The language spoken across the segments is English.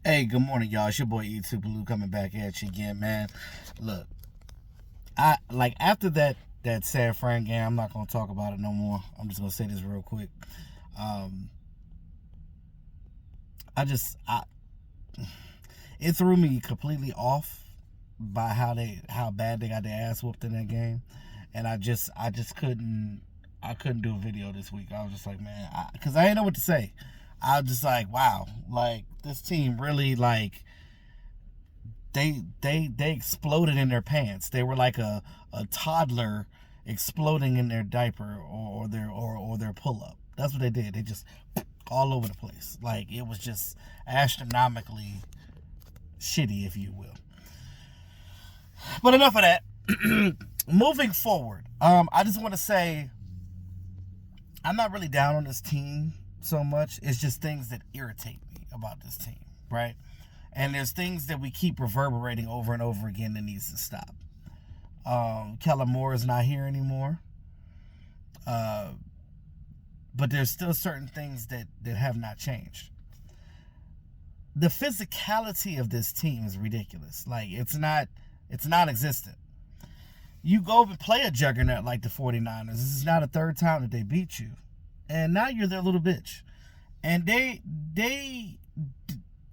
Hey, good morning, y'all. It's your boy E2 Blue coming back at you again, man. Look, I like after that San Fran game. I'm not gonna talk about it no more. I'm just gonna say this real quick. Um, I just I it threw me completely off by how bad they got their ass whooped in that game, and I just couldn't do a video this week. I was just like, man, because I didn't know what to say. I was just like, wow, like this team really like they exploded in their pants. They were like a toddler exploding in their diaper or their pull up. That's what they did. They just all over the place. Like it was just astronomically shitty, if you will. But enough of that. Moving forward, I just want to say I'm not really down on this team so much. It's just things that irritate me about this team, right? And there's things that we keep reverberating over and over again that needs to stop. Kellen Moore is not here anymore. Uh, but there's still certain things that have not changed. The physicality of this team is ridiculous. Like it's non-existent. You go and play a juggernaut like the 49ers. This is not a third time that they beat you. And now you're their little bitch. And they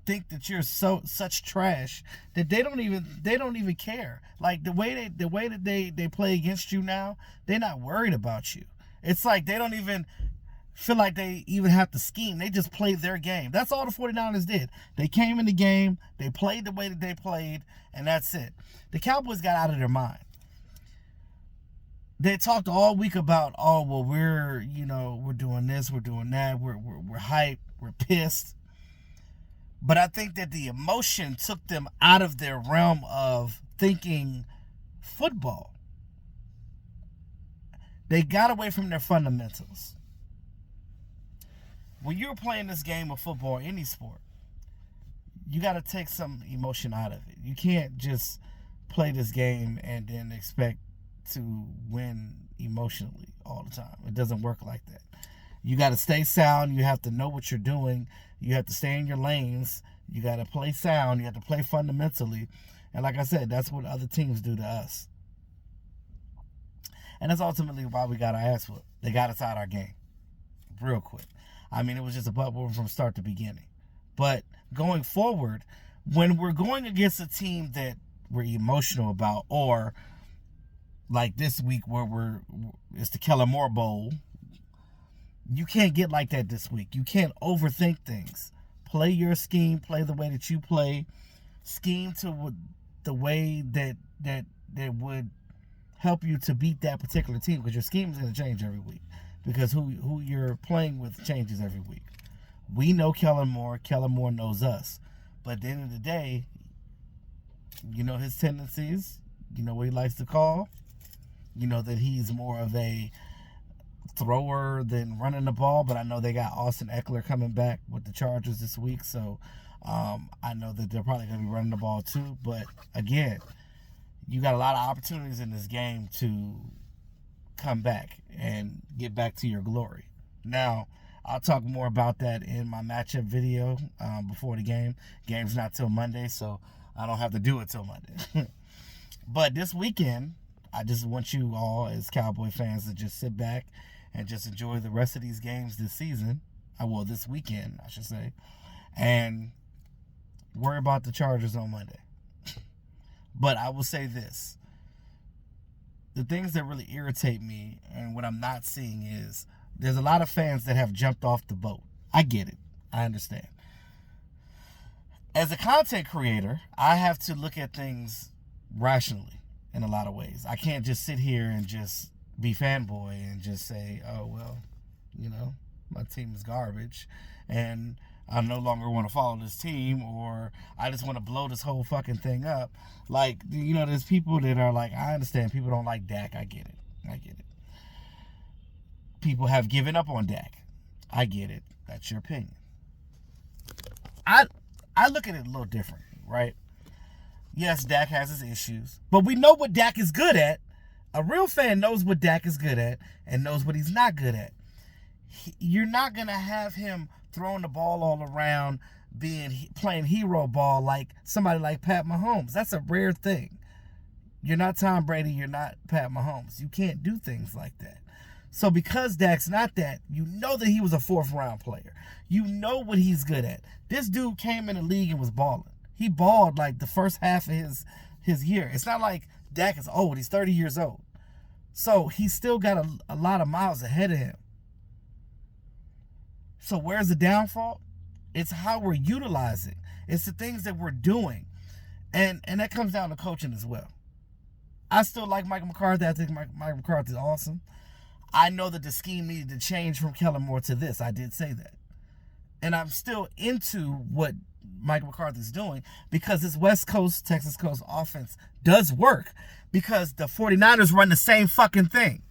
think that you're such trash that they don't even care. Like the way that they play against you now, they're not worried about you. It's like they don't even feel like they even have to scheme. They just play their game. That's all the 49ers did. They came in the game, they played the way that they played, and that's it. The Cowboys got out of their mind. They talked all week about, oh, well, we're doing this, we're doing that, we're hyped, we're pissed. But I think that the emotion took them out of their realm of thinking football. They got away from their fundamentals. When you're playing this game of football, any sport, you got to take some emotion out of it. You can't just play this game and then expect to win emotionally all the time. It doesn't work like that. You got to stay sound. You have to know what you're doing. You have to stay in your lanes. You got to play sound. You have to play fundamentally. And like I said, that's what other teams do to us. And that's ultimately why we got our ass whooped. They got us out of our game real quick. I mean, it was just a butt whooping from start to beginning. But going forward, when we're going against a team that we're emotional about, or like this week where it's the Kellen Moore Bowl, you can't get like that this week. You can't overthink things. Play your scheme. Play the way that you play. Scheme to the way that would help you to beat that particular team, because your scheme is going to change every week, because who you're playing with changes every week. We know Kellen Moore. Kellen Moore knows us. But at the end of the day, you know his tendencies. You know what he likes to call. You know that he's more of a thrower than running the ball. But I know they got Austin Eckler coming back with the Chargers this week. So I know that they're probably going to be running the ball too. But again, you got a lot of opportunities in this game to come back and get back to your glory. Now, I'll talk more about that in my matchup video before the game. Game's not till Monday, so I don't have to do it till Monday. But this weekend, I just want you all as Cowboy fans to just sit back and just enjoy the rest of these games this season. Well, this weekend, I should say. And worry about the Chargers on Monday. But I will say this. The things that really irritate me and what I'm not seeing is there's a lot of fans that have jumped off the boat. I get it. I understand. As a content creator, I have to look at things rationally in a lot of ways. I can't just sit here and just be fanboy and just say, oh, well, my team is garbage and I no longer want to follow this team, or I just want to blow this whole fucking thing up. Like, there's people that are like, I understand people don't like Dak. I get it. People have given up on Dak. I get it. That's your opinion. I look at it a little different, right? Yes, Dak has his issues, but we know what Dak is good at. A real fan knows what Dak is good at and knows what he's not good at. You're not going to have him throwing the ball all around, playing hero ball like somebody like Pat Mahomes. That's a rare thing. You're not Tom Brady. You're not Pat Mahomes. You can't do things like that. So because Dak's not that, you know that he was a 4th round player. You know what he's good at. This dude came in the league and was balling. He balled like the first half of his year. It's not like Dak is old. He's 30 years old. So he's still got a lot of miles ahead of him. So where's the downfall? It's how we're utilizing. It's the things that we're doing. And that comes down to coaching as well. I still like Michael McCarthy. I think Michael McCarthy is awesome. I know that the scheme needed to change from Kellen Moore to this. I did say that. And I'm still into what Michael McCarthy's doing because this West Coast, Texas Coast offense does work because the 49ers run the same fucking thing.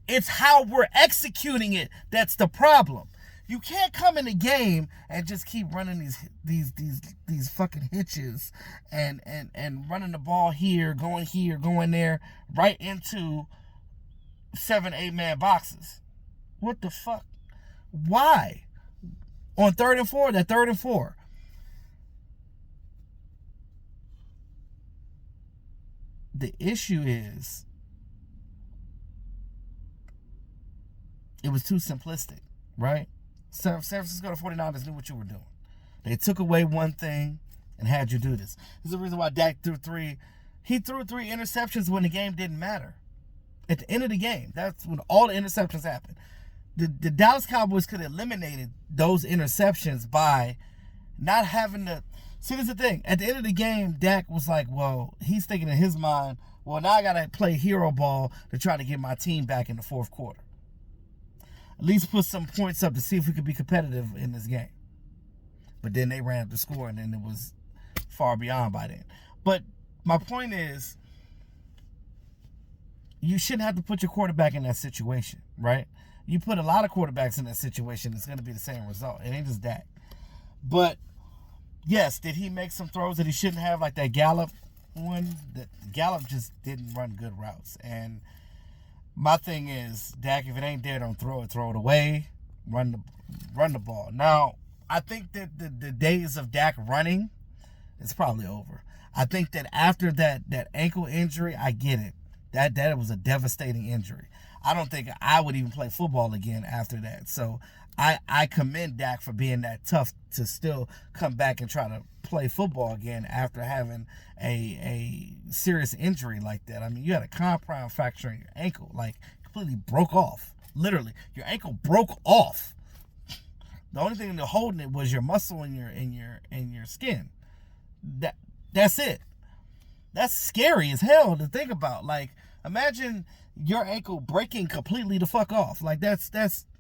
It's how we're executing it that's the problem. You can't come in the game and just keep running these fucking hitches and running the ball here, going there, right into 7-8 man boxes. What the fuck? Why? On 3rd and 4, that 3rd and 4. The issue is it was too simplistic, right? San Francisco, the 49ers knew what you were doing. They took away one thing and had you do this. This is the reason why Dak threw 3. He threw 3 interceptions when the game didn't matter. At the end of the game, that's when all the interceptions happened. The Dallas Cowboys could have eliminated those interceptions by not having to. See, this is the thing. At the end of the game, Dak was like, well, he's thinking in his mind, well, now I got to play hero ball to try to get my team back in the 4th quarter. At least put some points up to see if we could be competitive in this game. But then they ran up the score, and then it was far beyond by then. But my point is, you shouldn't have to put your quarterback in that situation, right? You put a lot of quarterbacks in that situation, it's going to be the same result. It ain't just Dak. But, yes, did he make some throws that he shouldn't have, like that Gallup one? Gallup just didn't run good routes. And my thing is, Dak, if it ain't there, don't throw it. Throw it away. Run the ball. Now, I think that the days of Dak running is probably over. I think that after that ankle injury, I get it. That was a devastating injury. I don't think I would even play football again after that. So I commend Dak for being that tough to still come back and try to play football again after having a serious injury like that. I mean, you had a compound fracture in your ankle, like completely broke off. Literally, your ankle broke off. The only thing that holding it was your muscle in your skin. That's it. That's scary as hell to think about. Like, imagine your ankle breaking completely the fuck off. Like, that's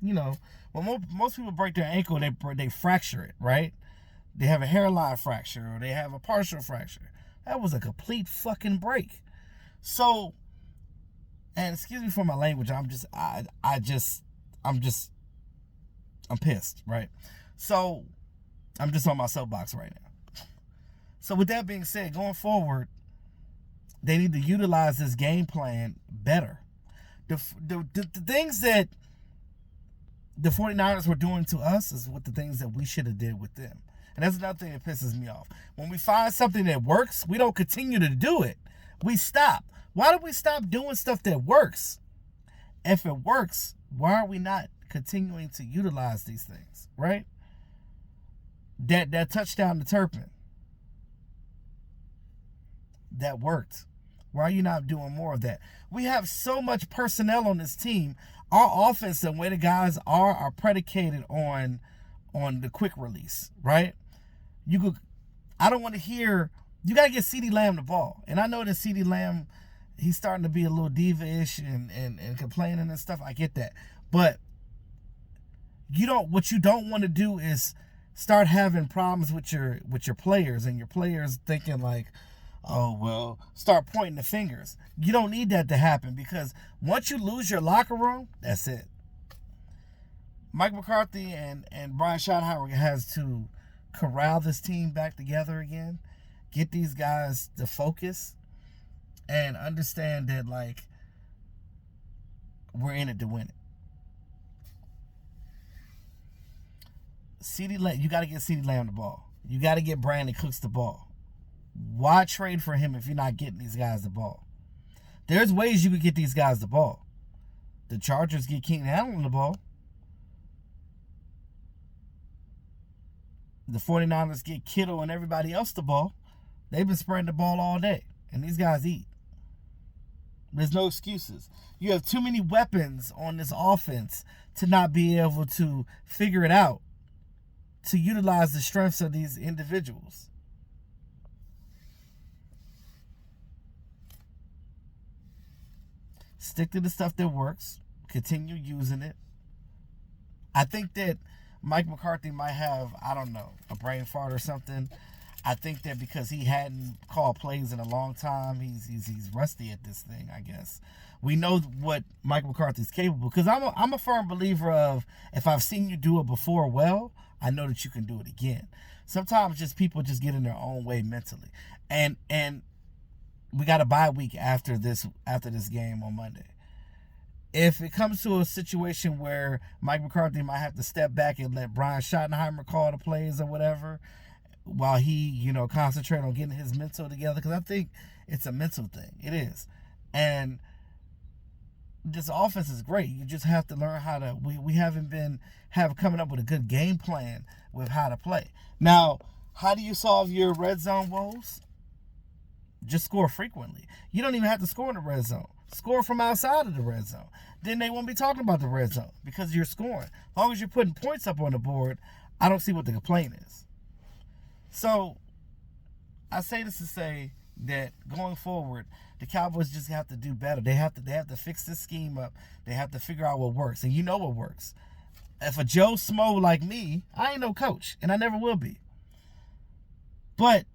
when most people break their ankle, they fracture it, right? They have a hairline fracture or they have a partial fracture. That was a complete fucking break. So, and excuse me for my language, I'm pissed, right? So, I'm just on my soapbox right now. So, with that being said, going forward, they need to utilize this game plan better. The things that the 49ers were doing to us is what the things that we should have did with them. And that's another thing that pisses me off. When we find something that works, we don't continue to do it. We stop. Why do we stop doing stuff that works? If it works, why are we not continuing to utilize these things, right? That touchdown to Turpin, that worked. Why are you not doing more of that? We have so much personnel on this team. Our offense, the way the guys are predicated on the quick release, right? I don't want to hear, you got to get CeeDee Lamb the ball. And I know that CeeDee Lamb, he's starting to be a little diva-ish and complaining and stuff. I get that. But what you don't want to do is start having problems with your players and your players thinking like, oh, well, start pointing the fingers. You don't need that to happen because once you lose your locker room, that's it. Mike McCarthy and Brian Schottenheimer has to corral this team back together again, get these guys to focus, and understand that, like, we're in it to win it. You got to get CeeDee Lamb the ball. You got to get Brandon Cooks the ball. Why trade for him if you're not getting these guys the ball? There's ways you could get these guys the ball. The Chargers get Keenan Allen the ball. The 49ers get Kittle and everybody else the ball. They've been spreading the ball all day. And these guys eat. There's no excuses. You have too many weapons on this offense to not be able to figure it out, to utilize the strengths of these individuals. Stick to the stuff that works. Continue using it. I think that Mike McCarthy might have, I don't know, a brain fart or something. I think that because he hadn't called plays in a long time, he's rusty at this thing, I guess. We know what Mike McCarthy's capable, because I'm a firm believer of, if I've seen you do it before well, I know that you can do it again. Sometimes just people just get in their own way mentally. And we got a bye week after this game on Monday. If it comes to a situation where Mike McCarthy might have to step back and let Brian Schottenheimer call the plays or whatever, while he, concentrate on getting his mental together, because I think it's a mental thing. It is. And this offense is great. You just have to learn how to, we haven't been coming up with a good game plan with how to play. Now, how do you solve your red zone woes? Just score frequently. You don't even have to score in the red zone. Score from outside of the red zone. Then they won't be talking about the red zone because you're scoring. As long as you're putting points up on the board, I don't see what the complaint is. So, I say this to say that going forward, the Cowboys just have to do better. They have to fix this scheme up. They have to figure out what works. And you know what works. If a Joe Smo like me, I ain't no coach, and I never will be. But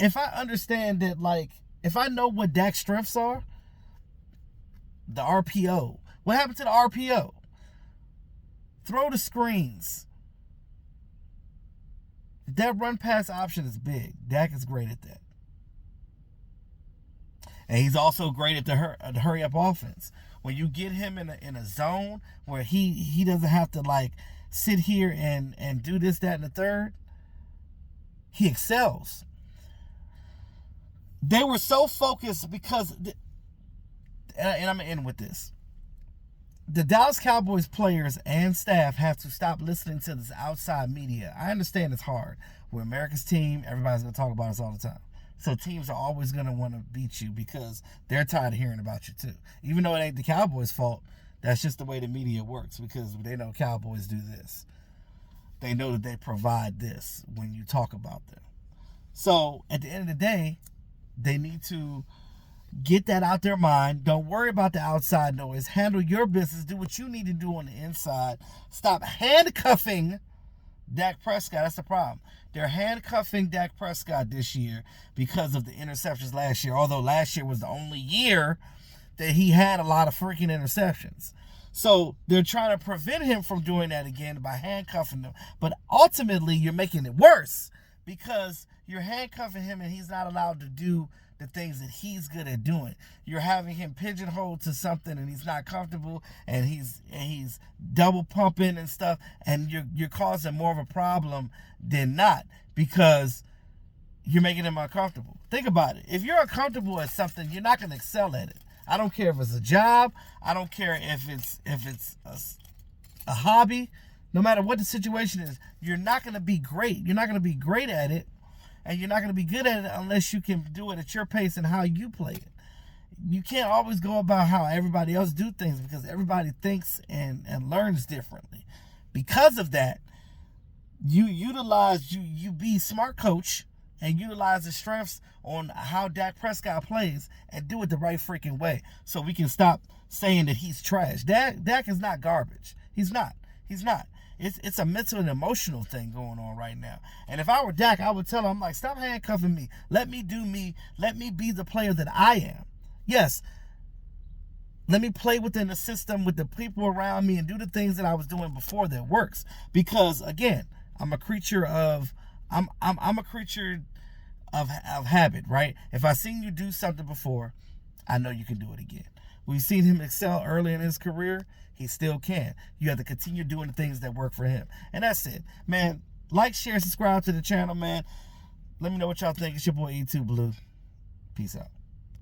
if I understand that, if I know what Dak's strengths are, the RPO. What happened to the RPO? Throw the screens. That run pass option is big. Dak is great at that. And he's also great at the hurry up offense. When you get him in a zone where he doesn't have to sit here and do this, that, and the third, he excels. They were so focused because, and I'm going to end with this. The Dallas Cowboys players and staff have to stop listening to this outside media. I understand it's hard. We're America's team. Everybody's going to talk about us all the time. So teams are always going to want to beat you because they're tired of hearing about you too. Even though it ain't the Cowboys' fault, that's just the way the media works because they know Cowboys do this. They know that they provide this when you talk about them. So at the end of the day, they need to get that out their mind. Don't worry about the outside noise. Handle your business. Do what you need to do on the inside. Stop handcuffing Dak Prescott. That's the problem. They're handcuffing Dak Prescott this year because of the interceptions last year. Although last year was the only year that he had a lot of freaking interceptions. So they're trying to prevent him from doing that again by handcuffing him. But ultimately, you're making it worse because you're handcuffing him and he's not allowed to do the things that he's good at doing. You're having him pigeonholed to something and he's not comfortable and he's double pumping and stuff, and you're causing more of a problem than not because you're making him uncomfortable. Think about it. If you're uncomfortable at something, you're not going to excel at it. I don't care if it's a job. I don't care if it's a hobby. No matter what the situation is, you're not going to be great. You're not going to be great at it. And you're not going to be good at it unless you can do it at your pace and how you play it. You can't always go about how everybody else do things because everybody thinks and learns differently. Because of that, you be smart coach and utilize the strengths on how Dak Prescott plays and do it the right freaking way so we can stop saying that he's trash. Dak is not garbage. He's not. It's a mental and emotional thing going on right now. And if I were Dak, I would tell him, stop handcuffing me. Let me do me. Let me be the player that I am. Yes, let me play within the system with the people around me and do the things that I was doing before that works. Because, again, I'm a creature of habit, right? If I seen you do something before, I know you can do it again. We've seen him excel early in his career. He still can. You have to continue doing the things that work for him. And that's it. Man, like, share, subscribe to the channel, man. Let me know what y'all think. It's your boy E2 Blue. Peace out.